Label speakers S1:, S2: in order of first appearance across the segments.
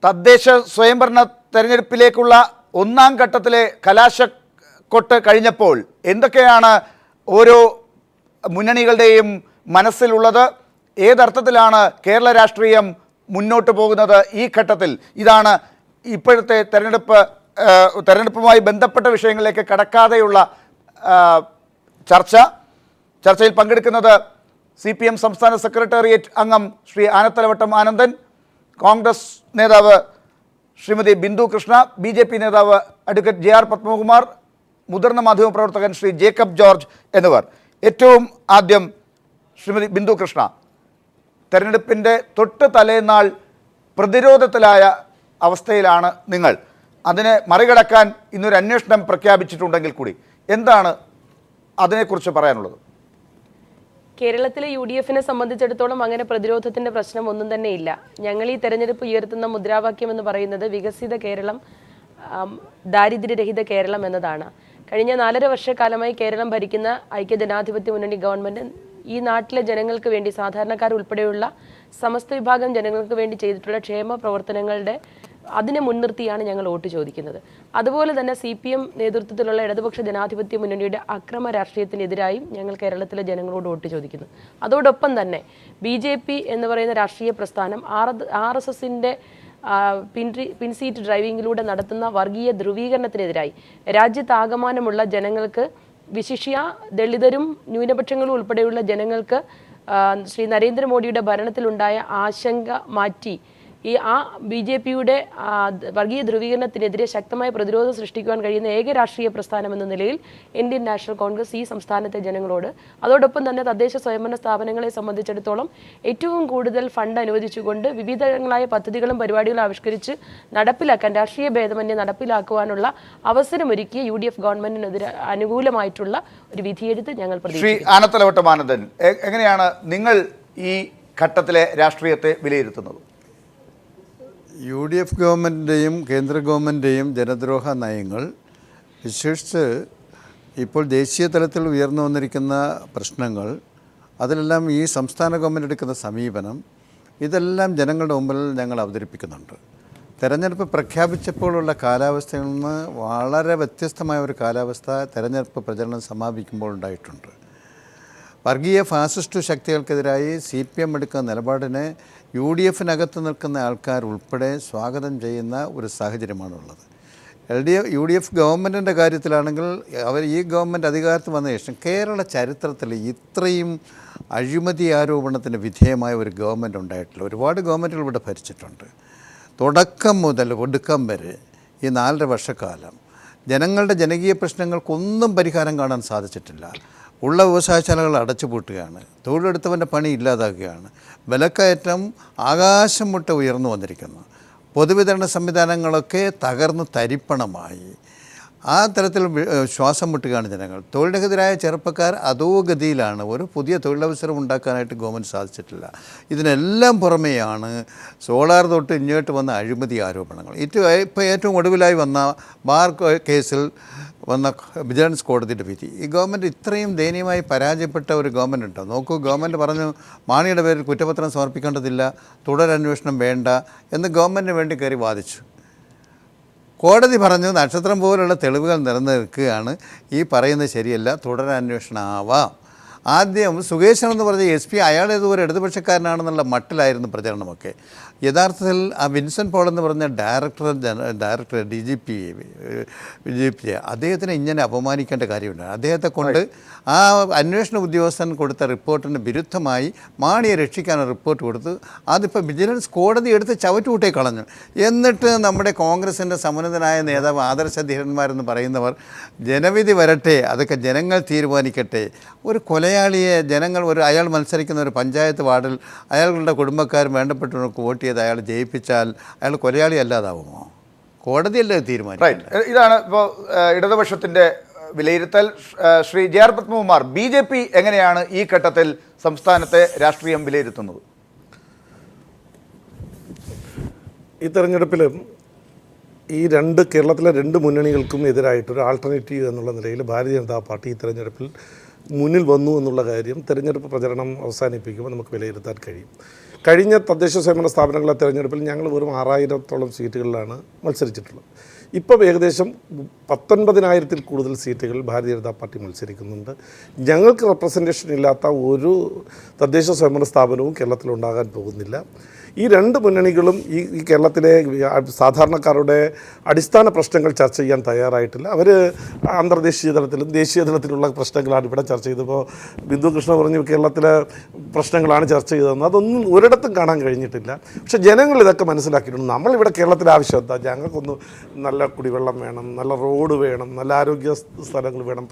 S1: തദ്ദേശ സ്വയംഭരണ തെരഞ്ഞെടുപ്പിലേക്കുള്ള ഒന്നാം ഘട്ടത്തിലെ കലാശക്കൊട്ട് കഴിഞ്ഞപ്പോൾ എന്തൊക്കെയാണ് ഓരോ മുന്നണികളുടെയും മനസ്സിലുള്ളത്? ഏതർത്ഥത്തിലാണ് കേരള രാഷ്ട്രീയം മുന്നോട്ട് പോകുന്നത് ഈ ഘട്ടത്തിൽ? ഇതാണ് ഇപ്പോഴത്തെ തെരഞ്ഞെടുപ്പുമായി ബന്ധപ്പെട്ട വിഷയങ്ങളിലേക്ക് കടക്കാതെയുള്ള ചർച്ചയിൽ പങ്കെടുക്കുന്നത് CPM സംസ്ഥാന സെക്രട്ടേറിയറ്റ് അംഗം ശ്രീ ആനത്തലവട്ടം ആനന്ദൻ, കോൺഗ്രസ് നേതാവ് ശ്രീമതി ബിന്ദു കൃഷ്ണ, BJP നേതാവ് അഡ്വക്കേറ്റ് JR പത്മകുമാർ, മുതിർന്ന മാധ്യമപ്രവർത്തകൻ ശ്രീ ജേക്കബ് ജോർജ് എന്നിവർ. ഏറ്റവും ആദ്യം ശ്രീമതി ബിന്ദു കൃഷ്ണ, തെരഞ്ഞെടുപ്പിൻ്റെ തൊട്ട് തലേന്നാൾ പ്രതിരോധത്തിലായ അവസ്ഥയിലാണ് നിങ്ങൾ. അതിനെ മറികടക്കാൻ ഇന്നൊരു അന്വേഷണം പ്രഖ്യാപിച്ചിട്ടുണ്ടെങ്കിൽ കൂടി എന്താണ് അതിനെക്കുറിച്ച് പറയാനുള്ളത്?
S2: കേരളത്തിലെ UDFനെ സംബന്ധിച്ചിടത്തോളം അങ്ങനെ പ്രതിരോധത്തിന്റെ പ്രശ്നം ഒന്നും തന്നെ ഇല്ല. ഞങ്ങൾ ഈ തെരഞ്ഞെടുപ്പ് ഉയർത്തുന്ന മുദ്രാവാക്യം എന്ന് പറയുന്നത് വികസിത കേരളം, ദാരിദ്ര്യരഹിത കേരളം എന്നതാണ്. കഴിഞ്ഞ 4.5 വർഷക്കാലമായി കേരളം ഭരിക്കുന്ന ഐക്യജനാധിപത്യ മുന്നണി ഗവൺമെന്റ് ഈ നാട്ടിലെ ജനങ്ങൾക്ക് വേണ്ടി, സാധാരണക്കാർ ഉൾപ്പെടെയുള്ള സമസ്ത വിഭാഗം ജനങ്ങൾക്ക് വേണ്ടി ചെയ്തിട്ടുള്ള ക്ഷേമ പ്രവർത്തനങ്ങളുടെ അതിനെ മുൻനിർത്തിയാണ് ഞങ്ങൾ വോട്ട് ചോദിക്കുന്നത്. അതുപോലെ തന്നെ CPM നേതൃത്വത്തിലുള്ള ഇടതുപക്ഷ ജനാധിപത്യ മുന്നണിയുടെ അക്രമ രാഷ്ട്രീയത്തിനെതിരായും ഞങ്ങൾ കേരളത്തിലെ ജനങ്ങളോട് വോട്ട് ചോദിക്കുന്നു. അതോടൊപ്പം തന്നെ BJP എന്ന് പറയുന്ന രാഷ്ട്രീയ പ്രസ്ഥാനം RSSന്റെ പിൻസീറ്റ് ഡ്രൈവിങ്ങിലൂടെ നടത്തുന്ന വർഗീയ ധ്രുവീകരണത്തിനെതിരായി രാജ്യത്താകമാനമുള്ള ജനങ്ങൾക്ക്, വിശിഷ്യ ദളിതരും ന്യൂനപക്ഷങ്ങളും ഉൾപ്പെടെയുള്ള ജനങ്ങൾക്ക് ശ്രീ നരേന്ദ്രമോദിയുടെ ഭരണത്തിലുണ്ടായ ആശങ്ക മാറ്റി BJPയുടെ വർഗീയ ധ്രുവീകരണത്തിനെതിരെ ശക്തമായ പ്രതിരോധം സൃഷ്ടിക്കുവാൻ കഴിയുന്ന ഏക രാഷ്ട്രീയ പ്രസ്ഥാനം എന്ന നിലയിൽ ഇന്ത്യൻ നാഷണൽ കോൺഗ്രസ് ഈ സംസ്ഥാനത്തെ ജനങ്ങളോട്, അതോടൊപ്പം തന്നെ തദ്ദേശ സ്വയംഭരണ സ്ഥാപനങ്ങളെ സംബന്ധിച്ചിടത്തോളം ഏറ്റവും കൂടുതൽ ഫണ്ട് അനുവദിച്ചുകൊണ്ട് വിവിധങ്ങളായ പദ്ധതികളും പരിപാടികളും ആവിഷ്കരിച്ച് നടപ്പിലാക്കാൻ, രാഷ്ട്രീയ ഭേദമന്യേ നടപ്പിലാക്കുവാനുള്ള അവസരമൊരുക്കിയ UDF ഗവൺമെന്റിനെതിരെ അനുകൂലമായിട്ടുള്ള ഒരു വിധിയെഴുത്ത് ഞങ്ങൾ പ്രതീക്ഷിക്കുന്നു.
S1: ആനത്തലവട്ടം ആനന്ദൻ, എങ്ങനെയാണ് നിങ്ങൾ ഈ ഘട്ടത്തിലെ രാഷ്ട്രീയത്തെ വിലയിരുത്തുന്നത്?
S3: UDF ഗവൺമെൻറ്റിൻ്റെയും കേന്ദ്ര ഗവൺമെൻറ്റിൻ്റെയും ജനദ്രോഹ നയങ്ങൾ, വിശേഷിച്ച് ഇപ്പോൾ ദേശീയ തലത്തിൽ ഉയർന്നു വന്നിരിക്കുന്ന പ്രശ്നങ്ങൾ, അതിലെല്ലാം ഈ സംസ്ഥാന ഗവൺമെൻറ് എടുക്കുന്ന സമീപനം, ഇതെല്ലാം ജനങ്ങളുടെ മുമ്പിൽ ഞങ്ങൾ അവതരിപ്പിക്കുന്നുണ്ട്. തെരഞ്ഞെടുപ്പ് പ്രഖ്യാപിച്ചപ്പോഴുള്ള കാലാവസ്ഥയിൽ നിന്ന് വളരെ വ്യത്യസ്തമായ ഒരു കാലാവസ്ഥ തെരഞ്ഞെടുപ്പ് പ്രചരണം സമാപിക്കുമ്പോൾ ഉണ്ടായിട്ടുണ്ട്. വർഗീയ ഫാസിസ്റ്റ് ശക്തികൾക്കെതിരായി CPM എടുക്കുന്ന നിലപാടിനെ UDFനകത്ത് നിൽക്കുന്ന ആൾക്കാർ ഉൾപ്പെടെ സ്വാഗതം ചെയ്യുന്ന ഒരു സാഹചര്യമാണുള്ളത്. UDF ഗവൺമെൻറ്റിൻ്റെ കാര്യത്തിലാണെങ്കിൽ ഈ ഗവൺമെൻറ് അധികാരത്തിൽ വന്ന ശേഷം കേരള ചരിത്രത്തിൽ ഇത്രയും അഴിമതി ആരോപണത്തിന് വിധേയമായ ഒരു ഗവൺമെൻറ് ഉണ്ടായിട്ടില്ല. ഒരുപാട് ഗവൺമെൻറ്റുകൾ ഇവിടെ ഭരിച്ചിട്ടുണ്ട്. തുടക്കം മുതൽ ഒടുക്കം വരെ ഈ 4.5 വർഷക്കാലം ജനങ്ങളുടെ ജനകീയ പ്രശ്നങ്ങൾക്കൊന്നും പരിഹാരം കാണാൻ സാധിച്ചിട്ടില്ല. ഉള്ള വ്യവസായശാലകൾ അടച്ചുപൂട്ടുകയാണ്, തൊഴിലെടുത്തവൻ്റെ പണി ഇല്ലാതാക്കുകയാണ്, വിലക്കയറ്റം ആകാശം മുട്ട ഉയർന്നു വന്നിരിക്കുന്നു, പൊതുവിതരണ സംവിധാനങ്ങളൊക്കെ തകർന്ന് തരിപ്പണമായി. ആ തരത്തിൽ ശ്വാസം മുട്ടുകയാണ് ജനങ്ങൾ. തൊഴിലിനെതിരായ ചെറുപ്പക്കാർ അധോഗതിയിലാണ്. ഒരു പുതിയ തൊഴിലവസരം ഉണ്ടാക്കാനായിട്ട് ഗവൺമെൻറ് സാധിച്ചിട്ടില്ല. ഇതിനെല്ലാം പുറമെയാണ് സോളാർ തൊട്ട് ഇങ്ങോട്ട് വന്ന അഴിമതി ആരോപണങ്ങൾ. ഇപ്പോൾ ഏറ്റവും ഒടുവിലായി വന്ന ബാർ കേസിൽ വന്ന വിജിലൻസ് കോടതിയുടെ വിധി. ഈ ഗവൺമെൻറ് ഇത്രയും ദയനീയമായി പരാജയപ്പെട്ട ഒരു ഗവൺമെൻറ് ഉണ്ടോ? നോക്കൂ, ഗവൺമെൻറ് പറഞ്ഞു മാണിയുടെ പേരിൽ കുറ്റപത്രം സമർപ്പിക്കേണ്ടതില്ല, തുടരന്വേഷണം വേണ്ട എന്ന് ഗവൺമെൻറ്റിന് വേണ്ടി കയറി വാദിച്ചു. കോടതി പറഞ്ഞു നക്ഷത്രം പോലുള്ള തെളിവുകൾ നിലനിൽക്കുകയാണ്, ഈ പറയുന്നത് ശരിയല്ല, തുടരന്വേഷണം ആവാം. ആദ്യം സുകേശൻ എന്ന് പറഞ്ഞ SP അയാൾ ഏതൊരു ഇടതുപക്ഷക്കാരനാണെന്നുള്ള മട്ടിലായിരുന്നു പ്രചരണമൊക്കെ. യഥാർത്ഥത്തിൽ ആ വിൻസെൻ്റ് പോൾ എന്ന് പറഞ്ഞ ഡയറക്ടർ DGP അദ്ദേഹത്തിനെ ഇങ്ങനെ അപമാനിക്കേണ്ട കാര്യമുണ്ട്. അദ്ദേഹത്തെ കൊണ്ട് ആ അന്വേഷണ ഉദ്യോഗസ്ഥൻ കൊടുത്ത റിപ്പോർട്ടിന് വിരുദ്ധമായി മാണിയെ രക്ഷിക്കാൻ റിപ്പോർട്ട് കൊടുത്ത് അതിപ്പോൾ വിജിലൻസ് കോടതി എടുത്ത് ചവറ്റുകൂട്ടേ കളഞ്ഞു. എന്നിട്ട് നമ്മുടെ കോൺഗ്രസിൻ്റെ സമുന്നതനായ നേതാവ് ആദർശധീരന്മാരെന്ന് പറയുന്നവർ ജനവിധി വരട്ടെ, അതൊക്കെ ജനങ്ങൾ തീരുമാനിക്കട്ടെ, ഒരു കൊലയാളിയെ ജനങ്ങൾ അയാൾ മത്സരിക്കുന്ന ഒരു പഞ്ചായത്ത് വാർഡിൽ അയാളുടെ കുടുംബക്കാരും വേണ്ടപ്പെട്ടവർക്ക് വോട്ട് ചെയ്ത് അയാൾ ജയിപ്പിച്ചാൽ അയാൾ കൊലയാളി അല്ലാതാവുമോ? കോടതിയല്ലേ തീരുമാനിക്കും.
S1: ഇതാണ് ഇപ്പോൾ ഇടതുപക്ഷത്തിൻ്റെ വിലയിരുത്തൽ. ശ്രീ JR പത്മകുമാർ, BJP എങ്ങനെയാണ് ഈ ഘട്ടത്തിൽ സംസ്ഥാനത്തെ രാഷ്ട്രീയം വിലയിരുത്തുന്നത്?
S4: ഈ തെരഞ്ഞെടുപ്പിൽ കേരളത്തിലെ രണ്ട് മുന്നണികൾക്കും എതിരായിട്ടൊരു ആൾട്ടർനേറ്റീവ് എന്നുള്ള നിലയിൽ ഭാരതീയ ജനതാ പാർട്ടി ഈ തെരഞ്ഞെടുപ്പിൽ മുന്നിൽ വന്നു എന്നുള്ള കാര്യം തെരഞ്ഞെടുപ്പ് പ്രചരണം അവസാനിപ്പിക്കുമ്പോൾ നമുക്ക് വിലയിരുത്താൻ കഴിയും. കഴിഞ്ഞ തദ്ദേശ സ്വയംഭരണ സ്ഥാപനങ്ങളിലെ തെരഞ്ഞെടുപ്പിൽ ഞങ്ങൾ വെറും 6000-ഓളം സീറ്റുകളിലാണ് മത്സരിച്ചിട്ടുള്ളത്. ഇപ്പോൾ ഏകദേശം 19,000-ൽ കൂടുതൽ സീറ്റുകൾ ഭാരതീയ ജനതാ പാർട്ടി മത്സരിക്കുന്നുണ്ട്. ഞങ്ങൾക്ക് റെപ്രസെൻറ്റേഷൻ ഇല്ലാത്ത ഒരു തദ്ദേശ സ്വയംഭരണ സ്ഥാപനവും കേരളത്തിലുണ്ടാകാൻ പോകുന്നില്ല. ഈ രണ്ട് മുന്നണികളും ഈ കേരളത്തിലെ സാധാരണക്കാരുടെ അടിസ്ഥാന പ്രശ്നങ്ങൾ ചർച്ച ചെയ്യാൻ തയ്യാറായിട്ടില്ല. അവർ അന്തർദേശീയ തലത്തിലും ദേശീയ തലത്തിലുള്ള പ്രശ്നങ്ങളാണ് ഇവിടെ ചർച്ച ചെയ്തപ്പോൾ ബിന്ദു കൃഷ്ണ പറഞ്ഞു കേരളത്തിലെ പ്രശ്നങ്ങളാണ് ചർച്ച ചെയ്തതെന്ന്. അതൊന്നും ഒരിടത്തും കാണാൻ കഴിഞ്ഞിട്ടില്ല. പക്ഷേ ജനങ്ങൾ ഇതൊക്കെ മനസ്സിലാക്കിയിട്ടുണ്ട്. നമ്മളിവിടെ കേരളത്തിലെ ആവശ്യം എന്താ? ഞങ്ങൾക്കൊന്ന് നല്ല കുടിവെള്ളം വേണം, നല്ല റോഡ് വേണം, നല്ല ആരോഗ്യ സ്ഥലങ്ങൾ വേണം,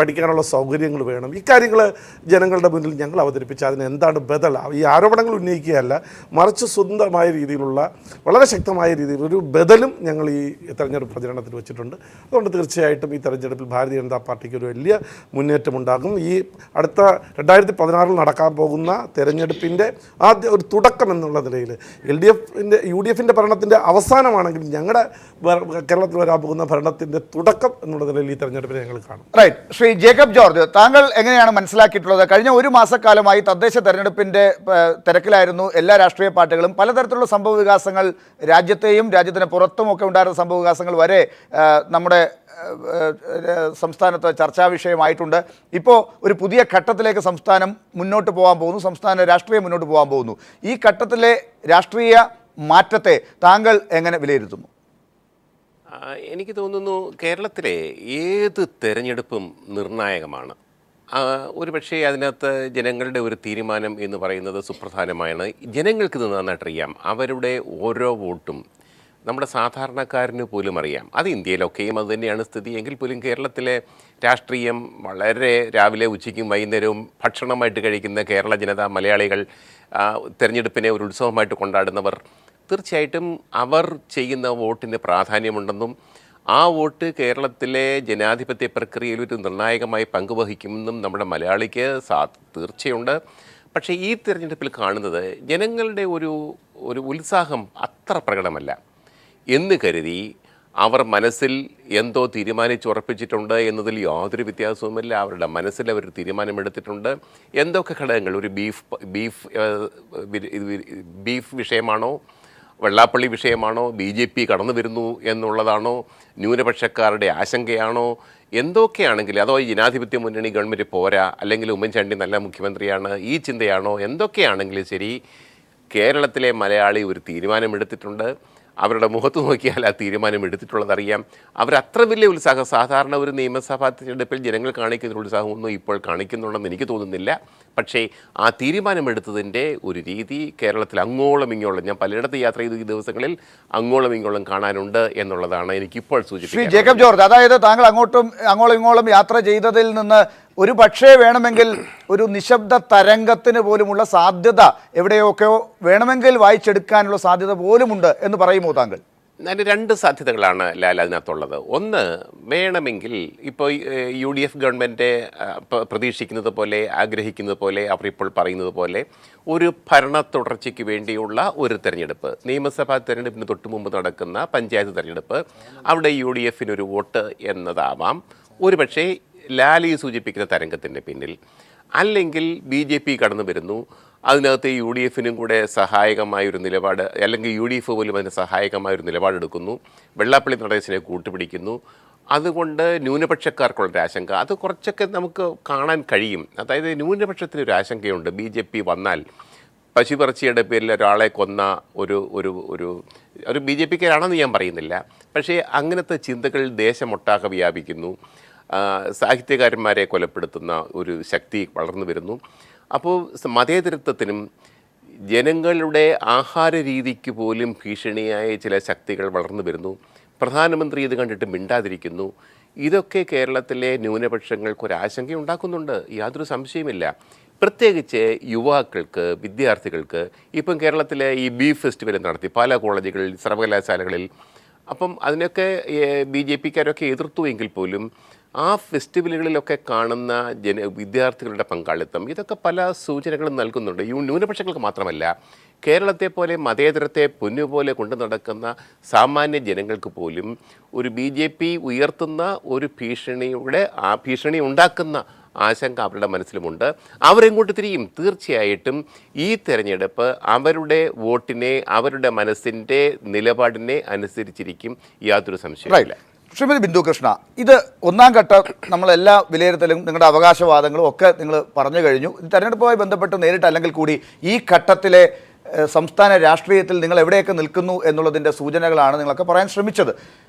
S4: പഠിക്കാനുള്ള സൗകര്യങ്ങൾ വേണം. ഇക്കാര്യങ്ങൾ ജനങ്ങളുടെ മുന്നിൽ ഞങ്ങൾ അവതരിപ്പിച്ച് അതിന് എന്താണ് ബദൽ, ഈ ആരോപണങ്ങൾ ഉന്നയിക്കുകയല്ല, മറിച്ച് സ്വന്തമായ രീതിയിലുള്ള വളരെ ശക്തമായ രീതിയിൽ ഒരു ബദലും ഞങ്ങൾ ഈ തെരഞ്ഞെടുപ്പ് പ്രചരണത്തിൽ വെച്ചിട്ടുണ്ട്. അതുകൊണ്ട് തീർച്ചയായിട്ടും ഈ തെരഞ്ഞെടുപ്പിൽ ഭാരതീയ ജനതാ പാർട്ടിക്ക് ഒരു വലിയ മുന്നേറ്റമുണ്ടാകും. ഈ അടുത്ത 2016 നടക്കാൻ പോകുന്ന തെരഞ്ഞെടുപ്പിൻ്റെ ആദ്യ ഒരു തുടക്കം എന്നുള്ള നിലയിൽ UDF-ൻ്റെ ഭരണത്തിൻ്റെ അവസാനമാണെങ്കിൽ ഞങ്ങളുടെ കേരളത്തിൽ വരാൻ പോകുന്ന ഭരണത്തിൻ്റെ തുടക്കം എന്നുള്ള നിലയിൽ ഈ തെരഞ്ഞെടുപ്പിനെ ഞങ്ങൾ കാണും.
S1: റൈറ്റ്. ശ്രീ ജേക്കബ് ജോർജ്, താങ്കൾ എങ്ങനെയാണ് മനസ്സിലാക്കിയിട്ടുള്ളത്? കഴിഞ്ഞ ഒരു മാസക്കാലമായി തദ്ദേശ തെരഞ്ഞെടുപ്പിൻ്റെ തിരക്കിലായിരുന്നു എല്ലാ രാഷ്ട്രീയ പാർട്ടികളും. പലതരത്തിലുള്ള സംഭവ വികാസങ്ങൾ രാജ്യത്തെയും രാജ്യത്തിന് പുറത്തുമൊക്കെ ഉണ്ടായിരുന്ന സംഭവ വികാസങ്ങൾ വരെ നമ്മുടെ സംസ്ഥാനത്ത് ചർച്ചാ വിഷയമായിട്ടുണ്ട്. ഇപ്പോൾ ഒരു പുതിയ ഘട്ടത്തിലേക്ക് സംസ്ഥാനം മുന്നോട്ട് പോകാൻ പോകുന്നു, സംസ്ഥാന രാഷ്ട്രീയം മുന്നോട്ട് പോകാൻ പോകുന്നു. ഈ ഘട്ടത്തിലെ രാഷ്ട്രീയ മാറ്റത്തെ താങ്കൾ എങ്ങനെ വിലയിരുത്തുന്നു?
S5: എനിക്ക് തോന്നുന്നു കേരളത്തിലെ ഏത് തെരഞ്ഞെടുപ്പും നിർണായകമാണ്. ഒരു പക്ഷേ അതിനകത്ത് ജനങ്ങളുടെ ഒരു തീരുമാനം എന്ന് പറയുന്നത് സുപ്രധാനമാണ്. ജനങ്ങൾക്കിത് നന്നായിട്ടറിയാം. അവരുടെ ഓരോ വോട്ടും നമ്മുടെ സാധാരണക്കാരന് പോലും അറിയാം. അത് ഇന്ത്യയിലൊക്കെയും അത് തന്നെയാണ് സ്ഥിതി. എങ്കിൽ പോലും കേരളത്തിലെ രാഷ്ട്രീയം വളരെ രാവിലെ ഉച്ചയ്ക്കും വൈകുന്നേരവും ഭക്ഷണമായിട്ട് കഴിക്കുന്ന കേരള ജനത, മലയാളികൾ, തെരഞ്ഞെടുപ്പിനെ ഒരു ഉത്സവമായിട്ട് കൊണ്ടാടുന്നവർ, തീർച്ചയായിട്ടും അവർ ചെയ്യുന്ന വോട്ടിന് പ്രാധാന്യമുണ്ടെന്നും ആ വോട്ട് കേരളത്തിലെ ജനാധിപത്യ പ്രക്രിയയിൽ ഒരു നിർണായകമായി പങ്കുവഹിക്കുമെന്നും നമ്മുടെ മലയാളിക്ക് തീർച്ചയുണ്ട്. പക്ഷേ ഈ തിരഞ്ഞെടുപ്പിൽ കാണുന്നത് ജനങ്ങളുടെ ഒരു ഉത്സാഹം അത്ര പ്രകടമല്ല എന്ന് കരുതി അവർ മനസ്സിൽ എന്തോ തീരുമാനിച്ചുറപ്പിച്ചിട്ടുണ്ട് എന്നതിൽ യാതൊരു വ്യത്യാസവുമില്ല. അവരുടെ മനസ്സിൽ അവർ തീരുമാനമെടുത്തിട്ടുണ്ട്. എന്തൊക്കെ ഘടകങ്ങൾ, ഒരു ബീഫ് വിഷയമാണോ, വെള്ളാപ്പള്ളി വിഷയമാണോ, BJP കടന്നു വരുന്നു എന്നുള്ളതാണോ, ന്യൂനപക്ഷക്കാരുടെ ആശങ്കയാണോ, എന്തൊക്കെയാണെങ്കിൽ, അതോ ഈ ജനാധിപത്യ മുന്നണി ഗവൺമെൻറ് പോരാ, അല്ലെങ്കിൽ ഉമ്മൻചാണ്ടി നല്ല മുഖ്യമന്ത്രിയാണ്, ഈ ചിന്തയാണോ, എന്തൊക്കെയാണെങ്കിലും ശരി, കേരളത്തിലെ മലയാളി ഒരു തീരുമാനമെടുത്തിട്ടുണ്ട്. അവരുടെ മുഖത്ത് നോക്കിയാൽ ആ തീരുമാനം എടുത്തിട്ടുള്ളതറിയാം. അവരത്ര വലിയ ഉത്സാഹം സാധാരണ ഒരു നിയമസഭാ തിരഞ്ഞെടുപ്പിൽ ജനങ്ങൾ കാണിക്കുന്ന ഉത്സാഹമൊന്നും ഇപ്പോൾ കാണിക്കുന്നുണ്ടെന്ന് എനിക്ക് തോന്നുന്നില്ല. പക്ഷേ ആ തീരുമാനമെടുത്തതിൻ്റെ ഒരു രീതി കേരളത്തിൽ അങ്ങോളം ഇങ്ങോളം, ഞാൻ പലയിടത്ത് യാത്ര ചെയ്തു ഈ ദിവസങ്ങളിൽ, അങ്ങോളം ഇങ്ങോളം കാണാനുണ്ട് എന്നുള്ളതാണ് എനിക്കിപ്പോൾ സൂചിപ്പിക്കുന്നത്.
S1: ശ്രീ ജേക്കബ് ജോർജ്, അതായത് താങ്കൾ അങ്ങോളം ഇങ്ങോളം യാത്ര ചെയ്തതിൽ നിന്ന് ഒരു പക്ഷേ വേണമെങ്കിൽ ഒരു നിശബ്ദ തരംഗത്തിന് പോലുമുള്ള സാധ്യത എവിടെയൊക്കെയോ വേണമെങ്കിൽ വായിച്ചെടുക്കാനുള്ള സാധ്യത പോലുമുണ്ട് എന്ന് പറയുമോ താങ്കൾ?
S5: അതിന് രണ്ട് സാധ്യതകളാണ് ലാൽ അതിനകത്തുള്ളത്. ഒന്ന്, വേണമെങ്കിൽ ഇപ്പോൾ UDF ഗവൺമെൻറ് പ്രതീക്ഷിക്കുന്നത് പോലെ, ആഗ്രഹിക്കുന്നത് പോലെ, അവർ ഇപ്പോൾ പറയുന്നത് പോലെ ഒരു ഭരണ തുടർച്ചയ്ക്ക് വേണ്ടിയുള്ള ഒരു തെരഞ്ഞെടുപ്പ്, നിയമസഭാ തെരഞ്ഞെടുപ്പിന് തൊട്ട് മുമ്പ് നടക്കുന്ന പഞ്ചായത്ത് തെരഞ്ഞെടുപ്പ്, അവിടെ UDF-നൊരു വോട്ട് എന്നതാവാം ഒരു പക്ഷേ ലാലി സൂചിപ്പിക്കുന്ന തരംഗത്തിൻ്റെ പിന്നിൽ. അല്ലെങ്കിൽ BJP കടന്നു വരുന്നു, അതിനകത്ത് UDF-നും കൂടെ സഹായകമായൊരു നിലപാട്, അല്ലെങ്കിൽ UDF പോലും അതിന് സഹായകമായൊരു നിലപാടെടുക്കുന്നു, വെള്ളാപ്പള്ളി നടേശനെ കൂട്ടുപിടിക്കുന്നു. അതുകൊണ്ട് ന്യൂനപക്ഷക്കാർക്കുള്ളൊരു ആശങ്ക അത് കുറച്ചൊക്കെ നമുക്ക് കാണാൻ കഴിയും. അതായത് ന്യൂനപക്ഷത്തിനൊരു ആശങ്കയുണ്ട്. BJP വന്നാൽ പശുപറച്ചിയുടെ പേരിൽ ഒരാളെ കൊന്ന ഒരു BJP-ക്കാരാണെന്ന് ഞാൻ പറയുന്നില്ല, പക്ഷേ അങ്ങനത്തെ ചിന്തകൾ ദേശമൊട്ടാകെ വ്യാപിക്കുന്നു. സാഹിത്യകാരന്മാരെ കൊലപ്പെടുത്തുന്ന ഒരു ശക്തി വളർന്നു വരുന്നു. അപ്പോൾ മതേതരത്വത്തിനും ജനങ്ങളുടെ ആഹാര രീതിക്ക് പോലും ഭീഷണിയായ ചില ശക്തികൾ വളർന്നു വരുന്നു. പ്രധാനമന്ത്രി ഇത് കണ്ടിട്ട് മിണ്ടാതിരിക്കുന്നു. ഇതൊക്കെ കേരളത്തിലെ ന്യൂനപക്ഷങ്ങൾക്കൊരാശങ്ക ഉണ്ടാക്കുന്നുണ്ട്, യാതൊരു സംശയമില്ല. പ്രത്യേകിച്ച് യുവാക്കൾക്ക്, വിദ്യാർത്ഥികൾക്ക്. ഇപ്പം കേരളത്തിലെ ഈ ബീഫ് ഫെസ്റ്റിവൽ നടത്തി പല കോളേജുകളിൽ, സർവകലാശാലകളിൽ. അപ്പം അതിനൊക്കെ BJP-ക്കാരൊക്കെ എതിർത്തുവെങ്കിൽ പോലും ആ ഫെസ്റ്റിവലുകളിലൊക്കെ കാണുന്ന വിദ്യാർത്ഥികളുടെ പങ്കാളിത്തം, ഇതൊക്കെ പല സൂചനകളും നൽകുന്നുണ്ട്. ന്യൂനപക്ഷങ്ങൾക്ക് മാത്രമല്ല, കേരളത്തെ പോലെ മതേതരത്തെ പൊന്നുപോലെ കൊണ്ടു നടക്കുന്ന സാമാന്യ ജനങ്ങൾക്ക് പോലും ഒരു BJP ഉയർത്തുന്ന ഒരു ഭീഷണി ഉണ്ടാക്കുന്ന ആശങ്ക അവരുടെ മനസ്സിലുമുണ്ട്. അവരെങ്ങോട്ട് തിരിയും? തീർച്ചയായിട്ടും ഈ തെരഞ്ഞെടുപ്പ് അവരുടെ വോട്ടിനെ, അവരുടെ മനസ്സിൻ്റെ നിലപാടിനെ അനുസരിച്ചിരിക്കും, യാതൊരു സംശയമില്ല.
S1: ശ്രീമതി ബിന്ദു കൃഷ്ണ, ഇത് ഒന്നാം ഘട്ടം നമ്മളെല്ലാ വിലയിരുത്തലും നിങ്ങളുടെ അവകാശവാദങ്ങളും ഒക്കെ നിങ്ങൾ പറഞ്ഞു കഴിഞ്ഞു. തെരഞ്ഞെടുപ്പുമായി ബന്ധപ്പെട്ട് നേരിട്ട് അല്ലെങ്കിൽ കൂടി ഈ ഘട്ടത്തിലെ സംസ്ഥാന രാഷ്ട്രീയത്തിൽ നിങ്ങൾ എവിടെയൊക്കെ നിൽക്കുന്നു എന്നുള്ളതിൻ്റെ സൂചനകളാണ് നിങ്ങളൊക്കെ പറയാൻ ശ്രമിച്ചത്.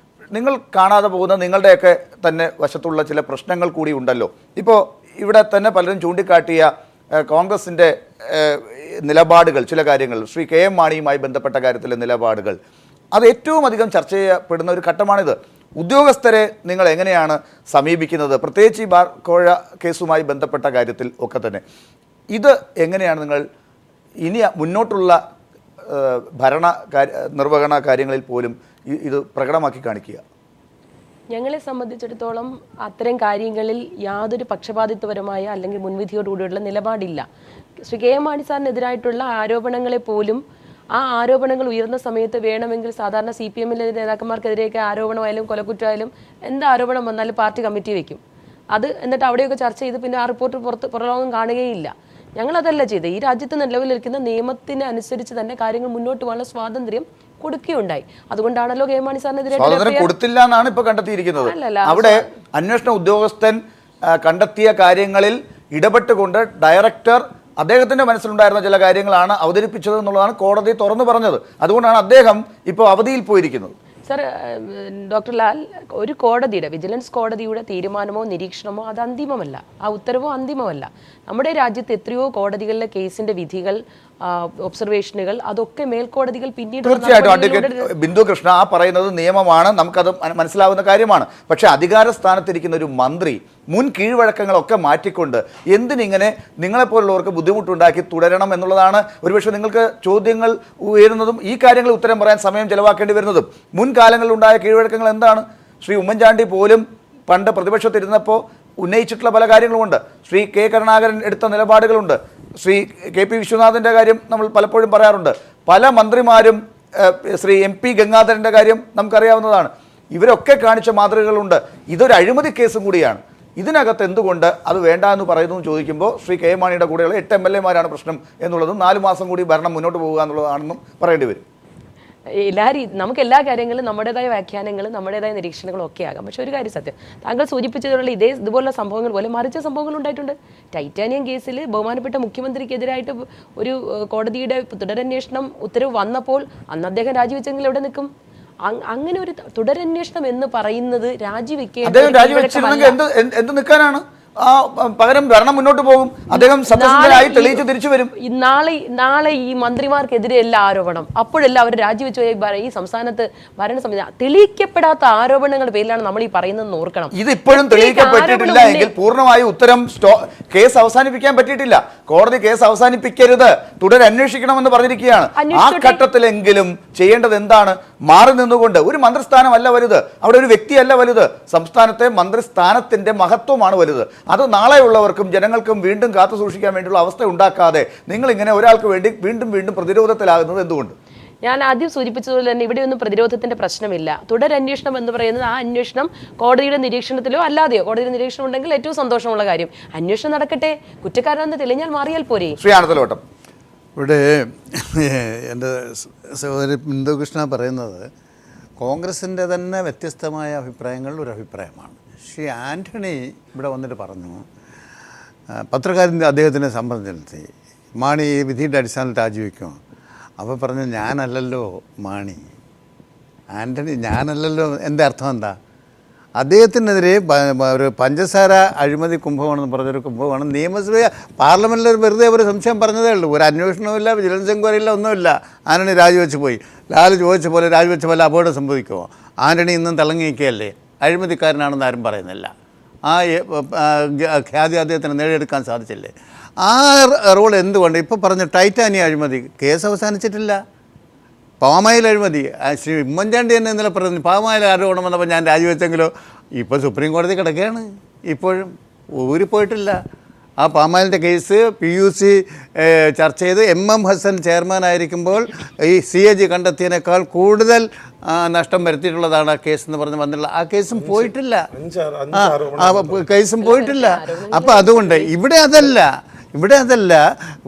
S1: നിങ്ങൾ കാണാതെ പോകുന്ന നിങ്ങളുടെയൊക്കെ തന്നെ വശത്തുള്ള ചില പ്രശ്നങ്ങൾ കൂടി ഉണ്ടല്ലോ. ഇപ്പോൾ ഇവിടെ തന്നെ പലരും ചൂണ്ടിക്കാട്ടിയ കോൺഗ്രസിൻ്റെ നിലപാടുകൾ, ചില കാര്യങ്ങൾ, ശ്രീ കെ എം മാണിയുമായി ബന്ധപ്പെട്ട കാര്യത്തിലെ നിലപാടുകൾ, അത് ഏറ്റവും അധികം ചർച്ച ചെയ്യപ്പെടുന്ന ഒരു ഘട്ടമാണിത്. ഉദ്യോഗസ്ഥരെ നിങ്ങൾ എങ്ങനെയാണ് സമീപിക്കുന്നത്? പ്രത്യേകിച്ച് ഈ ബാർ കോഴ കേസുമായി ബന്ധപ്പെട്ട കാര്യത്തിൽ ഒക്കെ തന്നെ ഇത് എങ്ങനെയാണ് നിങ്ങൾ ഇനി മുന്നോട്ടുള്ള നിർവഹണ കാര്യങ്ങളിൽ പോലും ഇത് പ്രകടമാക്കി കാണിക്കുക?
S2: ഞങ്ങളെ സംബന്ധിച്ചിടത്തോളം അത്തരം കാര്യങ്ങളിൽ യാതൊരു പക്ഷപാതിത്വപരമായ അല്ലെങ്കിൽ മുൻവിധിയോടുകൂടിയുള്ള നിലപാടില്ല. ശ്രീ കെ എം മാണി സാറിനെതിരായിട്ടുള്ള ആരോപണങ്ങളെ പോലും ആ ആരോപണങ്ങൾ ഉയർന്ന സമയത്ത് വേണമെങ്കിൽ സാധാരണ CPM-ലെ നേതാക്കന്മാർക്കെതിരെയൊക്കെ ആരോപണമായാലും കൊലക്കുറ്റമായാലും എന്ത് ആരോപണം വന്നാലും പാർട്ടി കമ്മിറ്റി വയ്ക്കും. അത് എന്നിട്ട് അവിടെയൊക്കെ ചർച്ച ചെയ്ത് പിന്നെ ആ റിപ്പോർട്ട് പുറലോകം കാണുകയില്ല. ഞങ്ങളതല്ല ചെയ്തത്. ഈ രാജ്യത്ത് നിലവിലിരിക്കുന്ന നിയമത്തിന് അനുസരിച്ച് തന്നെ കാര്യങ്ങൾ മുന്നോട്ട് പോകാനുള്ള സ്വാതന്ത്ര്യം കൊടുക്കുകയുണ്ടായി. അതുകൊണ്ടാണല്ലോ കെ എം മാണി സാറിനെതിരെ
S1: സ്വാതന്ത്ര്യം കൊടുത്തില്ല എന്നാണ് ഇപ്പോൾ കണ്ടെത്തിയിരിക്കുന്നത്. അവിടെ അന്വേഷണ ഉദ്യോഗസ്ഥൻ കണ്ടെത്തിയ കാര്യങ്ങളിൽ ഇടപെട്ടുകൊണ്ട് ഡയറക്ടർ അദ്ദേഹത്തിൻ്റെ മനസ്സിലുണ്ടായിരുന്ന ചില കാര്യങ്ങളാണ് അവതരിപ്പിച്ചത് എന്നുള്ളതാണ് കോടതി തുറന്നു പറഞ്ഞത്. അതുകൊണ്ടാണ് അദ്ദേഹം ഇപ്പോൾ അവധിയിൽ പോയിരിക്കുന്നത്.
S2: സർ, ഡോക്ടർ ലാൽ, ഒരു കോടതിയുടെ, വിജിലൻസ് കോടതിയുടെ തീരുമാനമോ നിരീക്ഷണമോ അത് അന്തിമമല്ല. ആ ഉത്തരവോ അന്തിമമല്ല. നമ്മുടെ രാജ്യത്ത് എത്രയോ കോടതികളിലെ കേസിന്റെ വിധികൾ, ഒബ്സർവേഷനുകൾ, അതൊക്കെ മേൽക്കോടതികൾ പിന്നീട്
S1: തീർച്ചയായിട്ടും അഡ്വക്കേറ്റ് ബിന്ദു കൃഷ്ണ ആ പറയുന്നത് നിയമമാണ്, നമുക്കത് മനസ്സിലാവുന്ന കാര്യമാണ്. പക്ഷേ അധികാര സ്ഥാനത്തിരിക്കുന്ന ഒരു മന്ത്രി മുൻ കീഴ്വഴക്കങ്ങളൊക്കെ മാറ്റിക്കൊണ്ട് എന്തിനിങ്ങനെ നിങ്ങളെപ്പോലുള്ളവർക്ക് ബുദ്ധിമുട്ടുണ്ടാക്കി തുടരണം എന്നുള്ളതാണ് ഒരുപക്ഷെ നിങ്ങൾക്ക് ചോദ്യങ്ങൾ ഉയരുന്നതും ഈ കാര്യങ്ങൾ ഉത്തരം പറയാൻ സമയം ചെലവാക്കേണ്ടി വരുന്നതും. മുൻകാലങ്ങളിലുണ്ടായ കീഴ്വഴക്കങ്ങൾ എന്താണ്? ശ്രീ ഉമ്മൻചാണ്ടി പോലും പണ്ട് പ്രതിപക്ഷത്തിരുന്നപ്പോൾ ഉന്നയിച്ചിട്ടുള്ള പല കാര്യങ്ങളുമുണ്ട്. ശ്രീ കെ കരുണാകരൻ എടുത്ത നിലപാടുകളുണ്ട്. ശ്രീ KP വിശ്വനാഥിൻ്റെ കാര്യം നമ്മൾ പലപ്പോഴും പറയാറുണ്ട്. പല മന്ത്രിമാരും, ശ്രീ MP ഗംഗാധരൻ്റെ കാര്യം നമുക്കറിയാവുന്നതാണ്. ഇവരൊക്കെ കാണിച്ച മാതൃകകളുണ്ട്. ഇതൊരു അഴിമതി കേസും കൂടിയാണ്. ഇതിനകത്ത് എന്തുകൊണ്ട് അത് വേണ്ട എന്ന് പറയുന്നു ചോദിക്കുമ്പോൾ ശ്രീ കെ മാണിയുടെ കൂടെയുള്ള 8 MLA-മാരാണ് പ്രശ്നം എന്നുള്ളതും 4 മാസം കൂടി ഭരണം മുന്നോട്ട് പോകുക എന്നുള്ളതാണെന്നും പറയേണ്ടി വരും.
S2: നമുക്ക് എല്ലാ കാര്യങ്ങളും നമ്മുടേതായ വ്യാഖ്യാനങ്ങളും നമ്മുടേതായ നിരീക്ഷണങ്ങളും ഒക്കെ ആകാം. പക്ഷെ ഒരു കാര്യം സത്യം, താങ്കൾ സൂചിപ്പിച്ചതിലുള്ള ഇതുപോലുള്ള സംഭവങ്ങൾ പോലെ മറിച്ച സംഭവങ്ങൾ ഉണ്ടായിട്ടുണ്ട്. ടൈറ്റാനിയം കേസിൽ ബഹുമാനപ്പെട്ട മുഖ്യമന്ത്രിക്കെതിരായിട്ട് ഒരു കോടതിയുടെ തുടരന്വേഷണം ഉത്തരവ് വന്നപ്പോൾ അന്ന് അദ്ദേഹം രാജിവെച്ചെങ്കിൽ എവിടെ നിൽക്കും? അങ്ങനെ ഒരു തുടരന്വേഷണം എന്ന് പറയുന്നത് രാജിവെക്കേണ്ട,
S1: എന്ത് നിൽക്കാനാണ്? പകരം ഭരണം മുന്നോട്ട് പോകും. അദ്ദേഹം സത്യസന്ധനായി തെളിയിച്ച് തിരിച്ചു വരും.
S2: നാളെ ഈ മന്ത്രിമാർക്കെതിരെ എല്ലാ ആരോപണം, അപ്പോഴെല്ലാം അവർ രാജിവെച്ചു ഈ സംസ്ഥാനത്ത് ഭരണസമിതി തെളിയിക്കപ്പെടാത്ത ആരോപണങ്ങളുടെ പേരിലാണ് നമ്മൾ ഈ പറയുന്നത് ഓർക്കണം.
S1: ഇത് ഇപ്പോഴും തെളിയിക്കപ്പെട്ടിട്ടില്ല എങ്കിൽ പൂർണ്ണമായി ഉത്തരം കേസ് അവസാനിപ്പിക്കാൻ പറ്റിയിട്ടില്ല. കോടതി കേസ് അവസാനിപ്പിക്കരുത്, തുടരന്വേഷിക്കണമെന്ന് പറഞ്ഞിരിക്കുകയാണ്. ആ ഘട്ടത്തിലെങ്കിലും ചെയ്യേണ്ടത് എന്താണ്? മാറി നിന്നുകൊണ്ട്, ഒരു മന്ത്രിസ്ഥാനമല്ല വലുത്, അവിടെ ഒരു വ്യക്തിയല്ല വലുത്, സംസ്ഥാനത്തെ മന്ത്രിസ്ഥാനത്തിന്റെ മഹത്വമാണ് വലുത്. അത് നാളെയുള്ളവർക്കും ജനങ്ങൾക്കും വീണ്ടും കാത്തു സൂക്ഷിക്കാൻ വേണ്ടിയുള്ള അവസ്ഥ ഉണ്ടാക്കാതെ നിങ്ങൾ ഇങ്ങനെ ഒരാൾക്ക് വേണ്ടി വീണ്ടും വീണ്ടും പ്രതിരോധത്തിലാകുന്നത് എന്തുകൊണ്ട്?
S2: ഞാൻ ആദ്യം സൂചിപ്പിച്ചതുപോലെ തന്നെ ഇവിടെയൊന്നും പ്രതിരോധത്തിന്റെ പ്രശ്നമില്ല. തുടരന്വേഷണം എന്ന് പറയുന്നത് ആ അന്വേഷണം കോടതിയുടെ നിരീക്ഷണത്തിലോ അല്ലാതെയോ, കോടതിയുടെ നിരീക്ഷണം ഉണ്ടെങ്കിൽ ഏറ്റവും സന്തോഷമുള്ള കാര്യം. അന്വേഷണം നടക്കട്ടെ, കുറ്റക്കാരനെന്ന് തെളിഞ്ഞാൽ മാറിയാൽ പോരെ.
S1: ശ്രീയാനത്തലോട്ടം,
S3: ഇവിടെ എൻ്റെ സഹോദരി ബിന്ദുകൃഷ്ണ പറയുന്നത് കോൺഗ്രസിൻ്റെ തന്നെ വ്യത്യസ്തമായ അഭിപ്രായങ്ങളിൽ ഒരു അഭിപ്രായമാണ്. ശ്രീ ആൻ്റണി ഇവിടെ വന്നിട്ട് പറഞ്ഞു, പത്രക്കാരൻ അദ്ദേഹത്തിനെ സമ്മർദ്ദത്തി മാണി ഈ വിധിയുടെ അടിസ്ഥാനത്തിൽ രാജിവെക്കുമോ? അപ്പോൾ പറഞ്ഞു, ഞാനല്ലല്ലോ മാണി, ആൻ്റണി ഞാനല്ലല്ലോ. എൻ്റെ അർത്ഥം എന്താ? അദ്ദേഹത്തിനെതിരെ ഒരു പഞ്ചസാര അഴിമതി കുംഭമാണെന്ന് പറഞ്ഞൊരു കുംഭമാണ് നിയമസഭ പാർലമെൻറ്റിൽ വെറുതെ ഒരു സംശയം പറഞ്ഞതേ ഉള്ളൂ. ഒരു അന്വേഷണവുമില്ല, വിജിലൻസ് എൻക്വയറിയില്ല, ഒന്നുമില്ല. ആൻ്റണി രാജിവെച്ച് പോയി. ലാൽ ചോദിച്ച പോലെ രാജിവെച്ച പോലെ അപകടം സംഭവിക്കുമോ? ആൻ്റണി ഇന്നും തിളങ്ങി നിൽക്കുകയല്ലേ, അഴിമതിക്കാരനാണെന്ന് ആരും പറയുന്നില്ല. ആ ഖ്യാതി അദ്ദേഹത്തിന് നേടിയെടുക്കാൻ സാധിച്ചില്ലേ? ആ റോൾ എന്തുകൊണ്ട് ഇപ്പോൾ പറഞ്ഞ ടൈറ്റാനിയം അഴിമതി കേസ് അവസാനിച്ചിട്ടില്ല. പാമായിൽ അഴിമതി ശ്രീ ഉമ്മൻചാണ്ടി തന്നെ ഇന്നലെ പറഞ്ഞു പാമായിൽ ആരോപണം വന്നപ്പോൾ ഞാൻ രാജിവെച്ചെങ്കിലോ. ഇപ്പോൾ സുപ്രീം കോടതി കിടക്കുകയാണ്, ഇപ്പോഴും ഊരിപ്പോയിട്ടില്ല. ആ പാമാലിൻ്റെ കേസ് PUC ചർച്ച ചെയ്ത് MM ഹസൻ ചെയർമാനായിരിക്കുമ്പോൾ ഈ CAG കണ്ടെത്തിയതിനേക്കാൾ കൂടുതൽ നഷ്ടം വരുത്തിയിട്ടുള്ളതാണ് ആ കേസ് എന്ന് പറഞ്ഞ് വന്നിട്ടുള്ള ആ കേസും പോയിട്ടില്ല. കേസും പോയിട്ടില്ല. അപ്പോൾ അതുകൊണ്ട് ഇവിടെ അതല്ല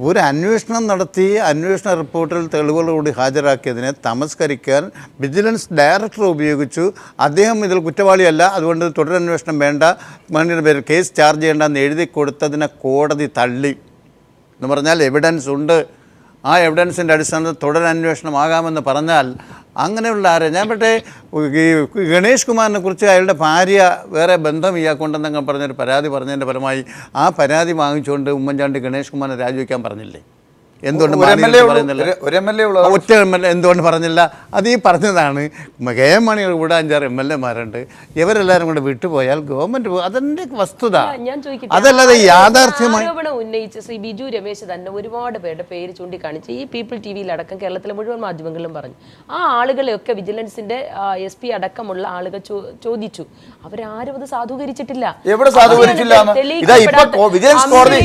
S3: ഒരു അന്വേഷണം നടത്തി അന്വേഷണ റിപ്പോർട്ടിൽ തെളിവുകളോട് ഹാജരാക്കിയതിനെ തമസ്കരിക്കാൻ വിജിലൻസ് ഡയറക്ടർ ഉപയോഗിച്ചു. അദ്ദേഹം ഇതിൽ കുറ്റവാളിയല്ല, അതുകൊണ്ട് തുടരന്വേഷണം വേണ്ട, മണ്ണിൻ്റെ പേരിൽ കേസ് ചാർജ് ചെയ്യേണ്ടെന്ന് എഴുതി കൊടുത്തതിനെ കോടതി തള്ളി. എന്ന് പറഞ്ഞാൽ എവിഡൻസ് ഉണ്ട്, ആ എവിഡൻസിൻ്റെ അടിസ്ഥാനത്തിൽ തുടരന്വേഷണമാകാമെന്ന് പറഞ്ഞാൽ അങ്ങനെയുള്ള ഞാൻ പക്ഷേ ഈ ഗണേഷ് കുമാറിനെ കുറിച്ച് അയാളുടെ ഭാര്യ വേറെ ബന്ധം ഇയാൾക്കുണ്ടെന്നൊക്കെ പറഞ്ഞൊരു പരാതി പറഞ്ഞതിൻ്റെ ഫലമായി ആ പരാതി വാങ്ങിച്ചുകൊണ്ട് ഉമ്മൻചാണ്ടി ഗണേഷ് കുമാറിനെ രാജിവെക്കാൻ പറഞ്ഞില്ലേ? എന്തുകൊണ്ട് പറയുന്നില്ല? ഒറ്റ MLA എന്തുകൊണ്ട് പറഞ്ഞില്ല? അത് ഈ പറഞ്ഞതാണ്. KM മാണി കൂടെ 5-6 MLA-മാരുണ്ട്, ഇവരെല്ലാവരും കൂടെ വിട്ടുപോയാൽ ഗവൺമെൻറ് പോകും. അതെൻ്റെ വസ്തുത. അതല്ലാതെ യാഥാർത്ഥ്യമായി
S2: ഉന്നയിച്ച് ശ്രീ ബിജു രമേശ് തന്നെ ഒരുപാട് പേരുടെ പേര് ചൂണ്ടിക്കാണിച്ച് ഈ പീപ്പിൾ TV-യിലടക്കം കേരളത്തിലെ മുഴുവൻ മാധ്യമങ്ങളിലും പറഞ്ഞു. ആ ആളുകളെയൊക്കെ വിജിലൻസിന്റെ SP അടക്കമുള്ള ആളുകൾ ചോദിച്ചു. അവരാരും അത് സാധൂകരിച്ചിട്ടില്ല.
S1: എവിടെ സാധൂകരിച്ചില്ല? വിജിലൻസ് കോടതി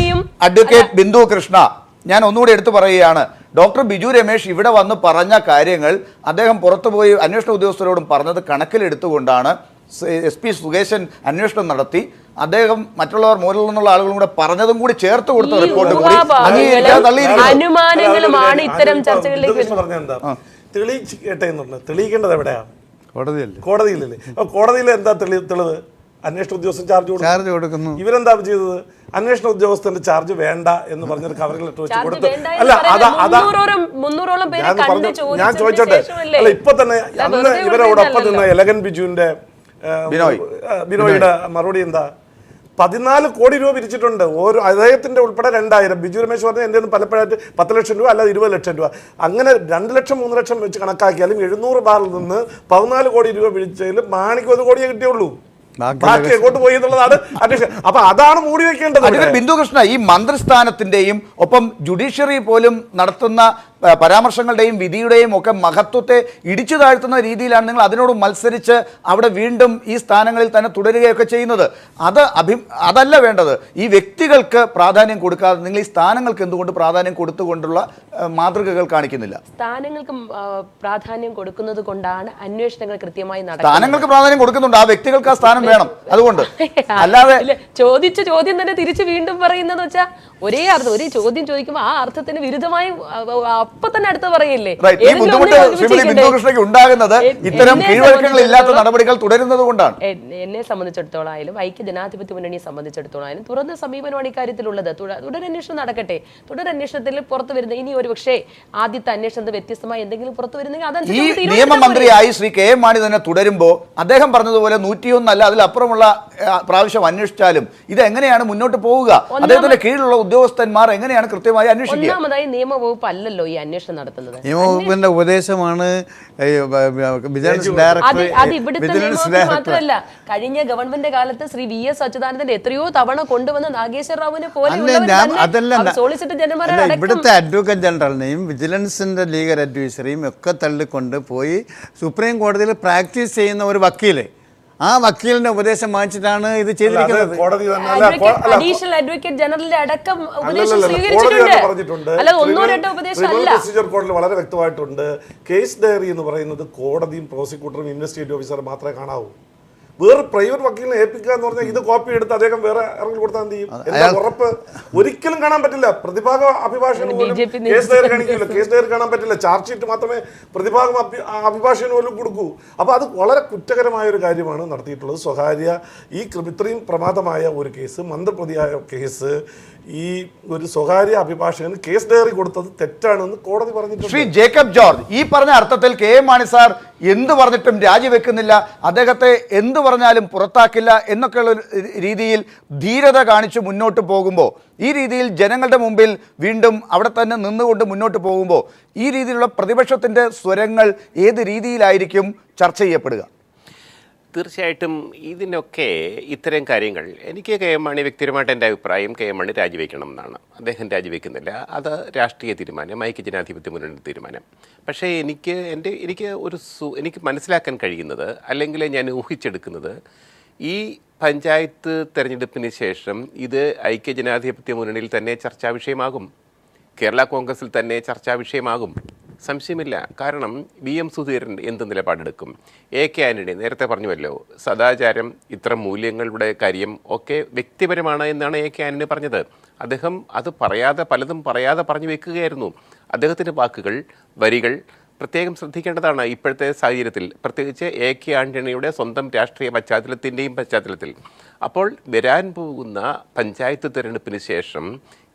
S1: അഡ്വക്കേറ്റ് ബിന്ദു കൃഷ്ണ, ഞാൻ ഒന്നുകൂടി എടുത്തു പറയുകയാണ്, ഡോക്ടർ ബിജു രമേശ് ഇവിടെ വന്ന് പറഞ്ഞ കാര്യങ്ങൾ അദ്ദേഹം പുറത്തുപോയി അന്വേഷണ ഉദ്യോഗസ്ഥരോടും പറഞ്ഞത് കണക്കിലെടുത്തുകൊണ്ടാണ് SP സുകേശൻ അന്വേഷണം നടത്തി. അദ്ദേഹം മറ്റുള്ളവർ മുകളിൽ നിന്നുള്ള ആളുകളും കൂടെ പറഞ്ഞതും കൂടി ചേർത്ത് കൊടുത്ത റിപ്പോർട്ട് കൂടി
S2: അനുമാനങ്ങളുമാണ് ഇത്തരം ചർച്ചകളിലേക്ക്
S4: തെളിയിക്കേണ്ടത് എവിടെയാണ്? കോടതിയിലല്ലേ? അപ്പൊ കോടതിയിൽ എന്താ തെളിവ്? അന്വേഷണ ഉദ്യോഗസ്ഥൻ ചാർജ് കൊടുക്കുന്നു. ഇവരെന്താ ചെയ്തത്? അന്വേഷണ ഉദ്യോഗസ്ഥന്റെ ചാർജ് വേണ്ട എന്ന് പറഞ്ഞൊരു കവറിൽ ഇട്ട് വെച്ച് കൊടുത്തു. അല്ല, ഞാൻ ചോദിച്ചോട്ടെ, അല്ല ഇപ്പൊ തന്നെ അന്ന് ഇവരോടൊപ്പം നിന്ന എലഗൻ ബിജുവിന്റെ ബിനോയുടെ മറുപടി എന്താ? 14 കോടി രൂപ പിരിച്ചിട്ടുണ്ട്. ഓരോ അദ്ദേഹത്തിന്റെ ഉൾപ്പെടെ 2000. ബിജു രമേശ് പറഞ്ഞ എൻ്റെ പലപ്പോഴായിട്ട് 10 ലക്ഷം രൂപ, അല്ലാതെ 20 ലക്ഷം രൂപ, അങ്ങനെ 2 ലക്ഷം 3 ലക്ഷം വെച്ച് കണക്കാക്കിയാലും 700 ബാറിൽ നിന്ന് 14 കോടി രൂപ പിരിച്ചതിൽ മാണിക്ക് 1 കോടിയേ കിട്ടിയുള്ളൂ. ബാക്കി എങ്ങോട്ട് പോയി എന്നുള്ളതാണ് അന്വേഷണം. അപ്പൊ അതാണ് മൂടി വെക്കേണ്ടത്.
S1: ബിന്ദു കൃഷ്ണ, ഈ മന്ത്രിസ്ഥാനത്തിന്റെയും ഒപ്പം ജുഡീഷ്യറി പോലും നടത്തുന്ന പരാമർശങ്ങളുടെയും വിധിയുടെയും ഒക്കെ മഹത്വത്തെ ഇടിച്ചു താഴ്ത്തുന്ന രീതിയിലാണ് നിങ്ങൾ അതിനോട് മത്സരിച്ച് അവിടെ വീണ്ടും ഈ സ്ഥാനങ്ങളിൽ തന്നെ തുടരുകയൊക്കെ ചെയ്യുന്നത്. അതല്ല വേണ്ടത്. ഈ വ്യക്തികൾക്ക് പ്രാധാന്യം കൊടുക്കാതെ നിങ്ങൾ ഈ സ്ഥാനങ്ങൾക്ക് എന്തുകൊണ്ട് പ്രാധാന്യം കൊടുത്തുകൊണ്ടുള്ള മാതൃകകൾ കാണിക്കുന്നില്ല?
S2: സ്ഥാനങ്ങൾക്ക് പ്രാധാന്യം കൊടുക്കുന്നത് കൊണ്ടാണ് അന്വേഷണങ്ങൾ കൃത്യമായി നടക്കുന്നത്.
S1: സ്ഥാനങ്ങൾക്ക് പ്രാധാന്യം കൊടുക്കുന്നുണ്ട്, ആ വ്യക്തികൾക്ക് ആ സ്ഥാനം വേണം. അതുകൊണ്ട് അല്ലാതെ
S2: ചോദിച്ച ചോദ്യം തന്നെ തിരിച്ച് വീണ്ടും പറയുന്നത് വെച്ചാൽ ഒരേ അർത്ഥം, ഒരേ ചോദ്യം ചോദിക്കുമ്പോൾ ആ അർത്ഥത്തിന് വിരുദ്ധമായി അപ്പൊ തന്നെ അടുത്ത് പറയില്ലേ?
S1: ഉണ്ടാകുന്നത് ഇത്തരം കീഴ്വഴക്കങ്ങളില്ലാത്ത നടപടികൾ തുടരുന്നത് കൊണ്ടാണ്.
S2: എന്നെ സംബന്ധിച്ചിടത്തോളായാലും ഐക്യ ജനാധിപത്യ മുന്നണിയെ സംബന്ധിച്ചിടത്തോളായാലും തുറന്ന സമീപനമാണ് ഇക്കാര്യത്തിലുള്ളത്. തുടരന്വേഷണം നടക്കട്ടെ. തുടരന്വേഷണത്തിൽ പുറത്തു വരുന്ന ഇനി ഒരു പക്ഷേ ആദ്യത്തെ അന്വേഷണത്തിൽ വ്യത്യസ്തമായി എന്തെങ്കിലും പുറത്തു വരുന്നെങ്കിൽ
S1: അതനുസരിച്ച് നിയമമന്ത്രിയായി ശ്രീ KM മാണി തന്നെ തുടരുമ്പോൾ അദ്ദേഹം പറഞ്ഞതുപോലെ 101 അല്ല അതിലപ്പുറമുള്ള പ്രാവശ്യം അന്വേഷിച്ചാലും ഇത് എങ്ങനെയാണ് മുന്നോട്ട് പോവുക? അദ്ദേഹത്തിന്റെ കീഴിലുള്ള ഉദ്യോഗസ്ഥന്മാർ എങ്ങനെയാണ് കൃത്യമായി അന്വേഷിക്കുക?
S2: ഒന്നാമതായി നിയമവകുപ്പ് അല്ലല്ലോ ഈ അന്വേഷണം നടത്തുന്നത്.
S3: നിയമവകുപ്പിന്റെ ഉപദേശമാണ്
S2: അത് ഇവിടുത്തെ നിയമവകുപ്പ് മാത്രമല്ല, കഴിഞ്ഞ ഗവൺമെന്റ് കാലത്ത് ശ്രീ VS അച്യുതാനന്ദന്റെ എത്രയോ തവണ കൊണ്ടുവന്ന നാഗേശ്വര റാവുവിനെ പോലെ സോളിസിറ്റർ ജനറൽ
S3: ഇവിടുത്തെ അഡ്വക്കേറ്റ് ജനറലിനെയും വിജിലൻസിന്റെ ലീഗൽ അഡ്വൈസറിയും ഒക്കെ തള്ളിക്കൊണ്ട് പോയി സുപ്രീം കോടതിയിൽ പ്രാക്ടീസ് ചെയ്യുന്ന ഒരു വക്കീല്, ആ വക്കീലിന്റെ ഉപദേശം വാങ്ങിച്ചിട്ടാണ് ഇത് ചെയ്തിരിക്കുന്നത്.
S2: അഡീഷണൽ അഡ്വക്കേറ്റ് ജനറലിന്റെ അടക്കം ഉപദേശം സ്വീകരിച്ചിട്ടുണ്ട്. അല്ല, 1-2 ഉപദേശം അല്ല.
S4: പ്രൊസീജിയർ കോഡിൽ വളരെ വ്യക്തമായിട്ടുണ്ട്. കേസ് ഡയറി എന്ന് പറയുന്നത് കോടതിയും പ്രോസിക്യൂട്ടറും ഇൻവെസ്റ്റിഗേറ്റീവ് ഓഫീസറും മാത്രമേ കാണാവൂ. വേറെ പ്രൈവറ്റ് വക്കീലിനെ ഏൽപ്പിക്കുക എന്ന് പറഞ്ഞാൽ ഇത് കോപ്പി എടുത്ത് അദ്ദേഹം വേറെ ഇറങ്ങി കൊടുത്താൽ എന്ത് ചെയ്യും? എന്താ ഉറപ്പ്? ഒരിക്കലും കാണാൻ പറ്റില്ല. പ്രതിഭാഗ അഭിഭാഷകന് പോലും കേസ് ഡയറി കാണിക്കില്ല. കേസ് ഡയറി കാണാൻ പറ്റില്ല. ചാർജ് ഷീറ്റ് മാത്രമേ പ്രതിഭാഗം അഭിഭാഷകന് പോലും കൊടുക്കൂ. അപ്പോൾ അത് വളരെ കുറ്റകരമായ ഒരു കാര്യമാണ് നടത്തിയിട്ടുള്ളത്. സ്വകാര്യ ഇത്രയും പ്രമാദമായ ഒരു കേസ്, മന്ത്രപ്രതിയായ കേസ്, ഈ ഒരു സ്വകാര്യ അഭിഭാഷകന് കേസ് ഡയറി കൊടുത്തത് തെറ്റാണെന്ന് കോടതി പറഞ്ഞിട്ടുണ്ട്.
S1: ശ്രീ ജേക്കബ് ജോർജ്, ഈ പറഞ്ഞ അർത്ഥത്തിൽ KM മാണി സാർ എന്ത് പറഞ്ഞിട്ടും രാജിവെക്കുന്നില്ല, അദ്ദേഹത്തെ എന്ത് പറഞ്ഞാലും പുറത്താക്കില്ല എന്നൊക്കെയുള്ള രീതിയിൽ ധീരത കാണിച്ച് മുന്നോട്ട് പോകുമ്പോൾ, ഈ രീതിയിൽ ജനങ്ങളുടെ മുമ്പിൽ വീണ്ടും അവിടെ തന്നെ നിന്നുകൊണ്ട് മുന്നോട്ട് പോകുമ്പോൾ ഈ രീതിയിലുള്ള പ്രതിപക്ഷത്തിൻ്റെ സ്വരങ്ങൾ ഏത് രീതിയിലായിരിക്കും ചർച്ച ചെയ്യപ്പെടുക?
S5: തീർച്ചയായിട്ടും ഇതിനൊക്കെ ഇത്തരം കാര്യങ്ങൾ എനിക്ക് KM മാണി വ്യക്തിപരമായിട്ട് എൻ്റെ അഭിപ്രായം KM മാണി രാജിവെക്കണം എന്നാണ്. അദ്ദേഹം രാജിവെക്കുന്നില്ല. അത് രാഷ്ട്രീയ തീരുമാനം, ഐക്യ ജനാധിപത്യ മുന്നണി തീരുമാനം. പക്ഷേ എനിക്ക് മനസ്സിലാക്കാൻ കഴിയുന്നത്, അല്ലെങ്കിൽ ഞാൻ ഊഹിച്ചെടുക്കുന്നത്, ഈ പഞ്ചായത്ത് തെരഞ്ഞെടുപ്പിന് ശേഷം ഇത് ഐക്യജനാധിപത്യ മുന്നണിയിൽ തന്നെ ചർച്ചാ വിഷയമാകും. കേരള കോൺഗ്രസിൽ തന്നെ ചർച്ചാ വിഷയമാകും, സംശയമില്ല. കാരണം VM സുധീരൻ എന്ത് നിലപാടെടുക്കും? AK ആന്റണി നേരത്തെ പറഞ്ഞുവല്ലോ, സദാചാരം, ഇത്തരം മൂല്യങ്ങളുടെ കാര്യം ഒക്കെ വ്യക്തിപരമാണ് എന്നാണ് AK ആന്റണി പറഞ്ഞത്. അദ്ദേഹം അത് പലതും പറയാതെ പറഞ്ഞു വെക്കുകയായിരുന്നു. അദ്ദേഹത്തിൻ്റെ വാക്കുകൾ, വരികൾ പ്രത്യേകം ശ്രദ്ധിക്കേണ്ടതാണ് ഇപ്പോഴത്തെ സാഹചര്യത്തിൽ, പ്രത്യേകിച്ച് AK ആന്റണിയുടെ സ്വന്തം രാഷ്ട്രീയ പശ്ചാത്തലത്തിൽ. അപ്പോൾ വരാൻ പോകുന്ന പഞ്ചായത്ത് തിരഞ്ഞെടുപ്പിന് ശേഷം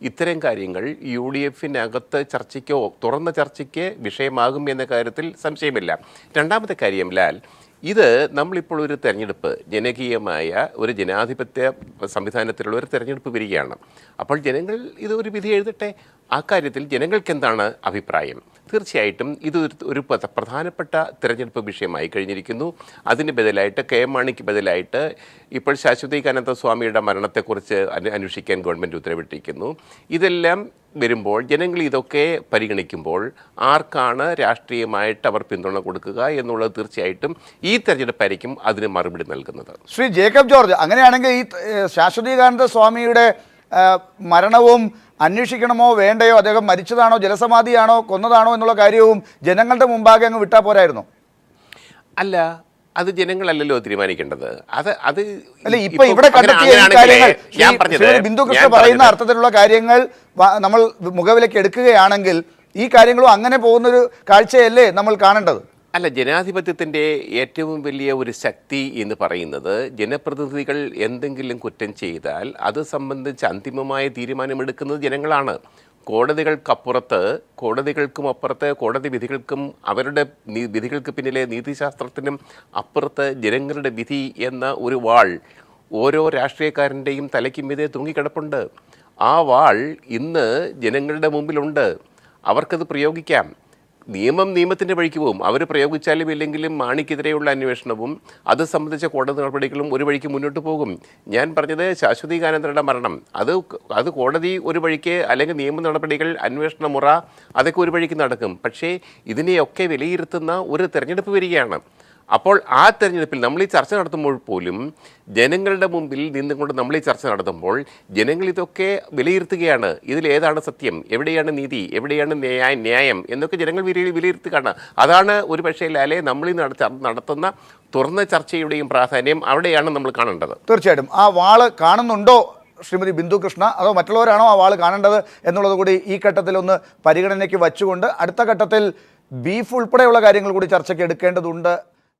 S5: ഇത്തരം കാര്യങ്ങൾ UDF-നകത്ത് ചർച്ചയ്ക്കോ തുറന്ന ചർച്ചയ്ക്ക് വിഷയമാകും എന്ന കാര്യത്തിൽ സംശയമില്ല. രണ്ടാമത്തെ കാര്യം ലാൽ, ഇത് നമ്മളിപ്പോൾ ഒരു തെരഞ്ഞെടുപ്പ്, ജനകീയമായ ഒരു ജനാധിപത്യ സംവിധാനത്തിലുള്ള ഒരു തെരഞ്ഞെടുപ്പ് വരികയാണ്. അപ്പോൾ ജനങ്ങൾ ഇത് ഒരു വിധി എഴുതട്ടെ. ആ കാര്യത്തിൽ ജനങ്ങൾക്ക് എന്താണ് അഭിപ്രായം? തീർച്ചയായിട്ടും ഇത് ഒരു പ്രധാനപ്പെട്ട തിരഞ്ഞെടുപ്പ് വിഷയമായി കഴിഞ്ഞിരിക്കുന്നു. അതിന് ബദലായിട്ട് KM മാണിക്ക് ബദലായിട്ട് ഇപ്പോൾ ശാശ്വതീകാനന്ദ സ്വാമിയുടെ മരണത്തെക്കുറിച്ച് അന്വേഷിക്കാൻ ഗവൺമെൻറ് ഉത്തരവിട്ടിരിക്കുന്നു. ഇതെല്ലാം വരുമ്പോൾ ജനങ്ങൾ ഇതൊക്കെ പരിഗണിക്കുമ്പോൾ ആർക്കാണ് രാഷ്ട്രീയമായിട്ട് അവർ പിന്തുണ കൊടുക്കുക എന്നുള്ളത് തീർച്ചയായിട്ടും ഈ തെരഞ്ഞെടുപ്പായിരിക്കും അതിന് മറുപടി നൽകുന്നത്.
S1: ശ്രീ ജേക്കബ് ജോർജ്, അങ്ങനെയാണെങ്കിൽ ഈ ശാശ്വതീകാനന്ദ സ്വാമിയുടെ മരണവും അന്വേഷിക്കണമോ വേണ്ടയോ, അദ്ദേഹം മരിച്ചതാണോ, ജലസമാധിയാണോ, കൊന്നതാണോ എന്നുള്ള കാര്യവും ജനങ്ങളുടെ മുമ്പാകെ അങ്ങ് വിട്ടാൽ പോരായിരുന്നു?
S5: അല്ല, അത് ജനങ്ങളല്ലല്ലോ തീരുമാനിക്കേണ്ടത്. അത്
S1: അല്ല, ഇപ്പൊ ഇവിടെ കണ്ടെത്തിയ ഈ കാര്യങ്ങൾ ബിന്ദുകൃഷ്ണ പറയുന്ന അർത്ഥത്തിലുള്ള കാര്യങ്ങൾ നമ്മൾ മുഖവിലേക്ക് എടുക്കുകയാണെങ്കിൽ ഈ കാര്യങ്ങളും അങ്ങനെ പോകുന്നൊരു കാഴ്ചയല്ലേ നമ്മൾ കാണേണ്ടത്?
S5: അല്ല, ജനാധിപത്യത്തിൻ്റെ ഏറ്റവും വലിയ ഒരു ശക്തി എന്ന് പറയുന്നത് ജനപ്രതിനിധികൾ എന്തെങ്കിലും കുറ്റം ചെയ്താൽ അത് സംബന്ധിച്ച് അന്തിമമായ തീരുമാനമെടുക്കുന്നത് ജനങ്ങളാണ്. കോടതികൾക്കും അപ്പുറത്ത്, കോടതി വിധികൾക്കും അവരുടെ വിധികൾക്ക് പിന്നിലെ നീതിശാസ്ത്രത്തിനും അപ്പുറത്ത് ജനങ്ങളുടെ വിധി എന്ന ഒരു വാൾ ഓരോ രാഷ്ട്രീയക്കാരൻ്റെയും തലയ്ക്ക് മീതെ തൂങ്ങിക്കിടപ്പുണ്ട്. ആ വാൾ ഇന്ന് ജനങ്ങളുടെ മുമ്പിലുണ്ട്. അവർക്കത് പ്രയോഗിക്കാം. നിയമത്തിൻ്റെ വഴിക്ക് പോകും. അവർ പ്രയോഗിച്ചാലും ഇല്ലെങ്കിലും മാണിക്കെതിരെയുള്ള അന്വേഷണവും അത് സംബന്ധിച്ച കോടതി നടപടികളും ഒരു വഴിക്ക് മുന്നോട്ട് പോകും. ഞാൻ പറഞ്ഞത് ശാശ്വതീകാനന്ദരുടെ മരണം, അത് കോടതി ഒരു വഴിക്ക്, അല്ലെങ്കിൽ നിയമ നടപടികൾ, അന്വേഷണ മുറ, അതൊക്കെ ഒരു വഴിക്ക് നടക്കും. പക്ഷേ ഇതിനെയൊക്കെ വിലയിരുത്തുന്ന ഒരു തെരഞ്ഞെടുപ്പ് വരികയാണ്. അപ്പോൾ ആ തെരഞ്ഞെടുപ്പിൽ നമ്മൾ ഈ ചർച്ച നടത്തുമ്പോൾ പോലും ജനങ്ങളുടെ മുമ്പിൽ നിന്നുകൊണ്ട് നമ്മൾ ഈ ചർച്ച നടത്തുമ്പോൾ ജനങ്ങൾ ഇതൊക്കെ വിലയിരുത്തുകയാണ്. ഇതിലേതാണ് സത്യം, എവിടെയാണ് നീതി, എവിടെയാണ് ന്യായം എന്നൊക്കെ ജനങ്ങൾ വിലയിരുത്തുകയാണ്. അതാണ് ഒരു പക്ഷേ ലാലെ നമ്മൾ നടത്തുന്ന തുറന്ന ചർച്ചയുടെയും പ്രാധാന്യം അവിടെയാണ് നമ്മൾ കാണേണ്ടത്.
S1: തീർച്ചയായിട്ടും. ആ വാള് കാണുന്നുണ്ടോ ശ്രീമതി ബിന്ദുകൃഷ്ണ, അതോ മറ്റുള്ളവരാണോ ആ വാള് കാണേണ്ടത് എന്നുള്ളത് കൂടി ഈ ഘട്ടത്തിൽ ഒന്ന് പരിഗണനയ്ക്ക് വച്ചുകൊണ്ട് അടുത്ത ഘട്ടത്തിൽ ബീഫ് ഉൾപ്പെടെയുള്ള കാര്യങ്ങൾ കൂടി ചർച്ചയ്ക്ക് എടുക്കേണ്ടതുണ്ട്.